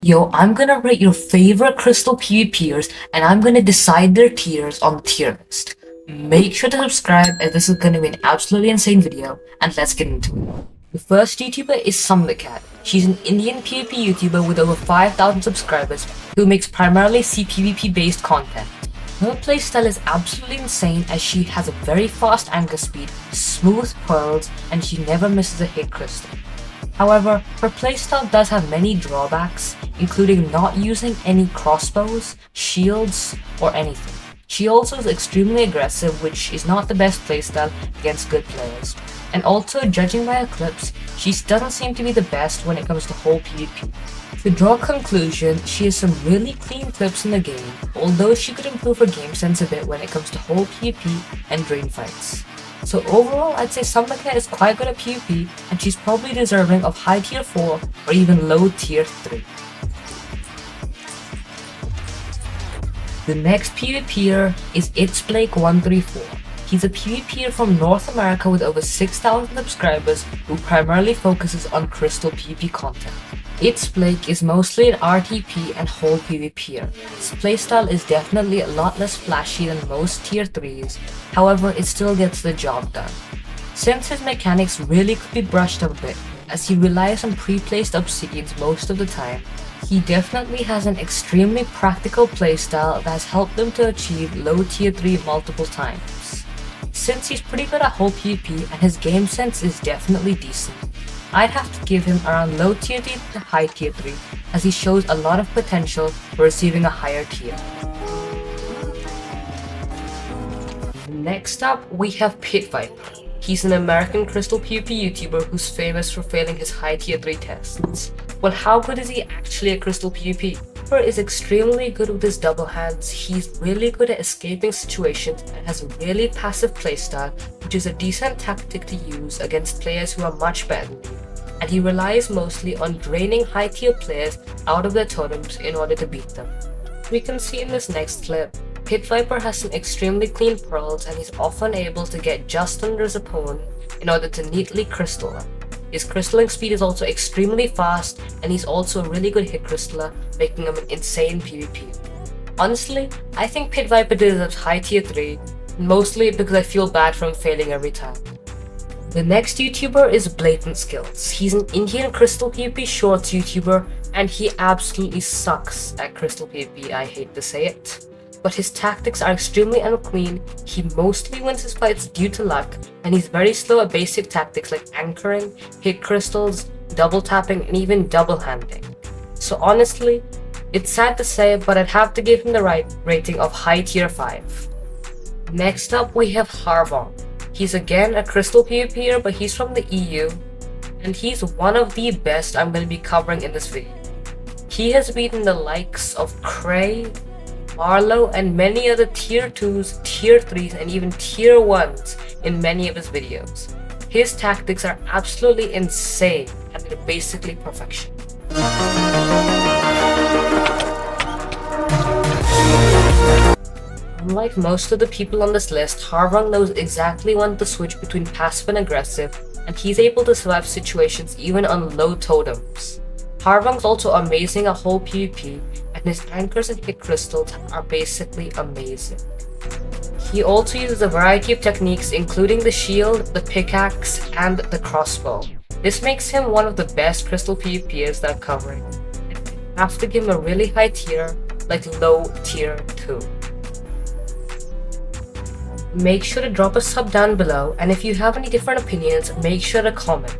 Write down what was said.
Yo, I'm gonna rate your favorite crystal PvPers and I'm gonna decide their tiers on the tier list. Make sure to subscribe as this is gonna be an absolutely insane video, and let's get into it. The first YouTuber is Sammygreen. She's an Indian PvP YouTuber with over 5,000 subscribers who makes primarily CPvP based content. Her playstyle is absolutely insane as she has a very fast anchor speed, smooth pearls, and she never misses a hit crystal. However, her playstyle does have many drawbacks, including not using any crossbows, shields, or anything. She also is extremely aggressive, which is not the best playstyle against good players. And also, judging by her clips, she doesn't seem to be the best when it comes to whole PvP. To draw a conclusion, she has some really clean clips in the game, although she could improve her game sense a bit when it comes to whole PvP and drain fights. So overall, I'd say Sammygreen is quite good at PvP, and she's probably deserving of high tier 4 or even low tier 3. The next PvPer is itzglimpse134. He's a PvPer from North America with over 6,000 subscribers who primarily focuses on crystal PvP content. itzglimpse is mostly an RTP and whole PvPer. His playstyle is definitely a lot less flashy than most tier 3s, however it still gets the job done. Since his mechanics really could be brushed up a bit, as he relies on pre-placed obsidians most of the time, he definitely has an extremely practical playstyle that has helped him to achieve low tier 3 multiple times. Since he's pretty good at whole PvP and his game sense is definitely decent, I'd have to give him around low tier 3 to high tier 3 as he shows a lot of potential for receiving a higher tier. Next up, we have PitViper. He's an American crystal PvP YouTuber who's famous for failing his high tier 3 tests. Well, how good is he actually at crystal PvP? Pitviper is extremely good with his double hands. He's really good at escaping situations and has a really passive playstyle, which is a decent tactic to use against players who are much better than you. And he relies mostly on draining high tier players out of their totems in order to beat them. We can see in this next clip, PitViper has some extremely clean pearls and he's often able to get just under his opponent in order to neatly crystal them. His crystalling speed is also extremely fast, and he's also a really good hit crystaller, making him an insane PvP. Honestly, I think PitViper deserves high tier 3, mostly because I feel bad for him failing every time. The next YouTuber is Blatant Skills. He's an Indian crystal PvP shorts YouTuber, and he absolutely sucks at crystal PvP, I hate to say it. But his tactics are extremely unclean, he mostly wins his fights due to luck, and he's very slow at basic tactics like anchoring, hit crystals, double tapping, and even double handing. So honestly, it's sad to say, but I'd have to give him the right rating of high tier 5. Next up we have Harvong. He's again a crystal PvPer, but he's from the EU, and he's one of the best I'm going to be covering in this video. He has beaten the likes of cruh, Marlow, and many other tier 2s, tier 3s, and even tier 1s in many of his videos. His tactics are absolutely insane and they're basically perfection. Unlike most of the people on this list, Harvong knows exactly when to switch between passive and aggressive, and he's able to survive situations even on low totems. Harvong's also amazing at whole PvP, and his anchors and hit crystals are basically amazing. He also uses a variety of techniques including the shield, the pickaxe, and the crossbow. This makes him one of the best crystal PvPers that I'm covering. I have to give him a really high tier, like low tier 2. Make sure to drop a sub down below, and if you have any different opinions, make sure to comment.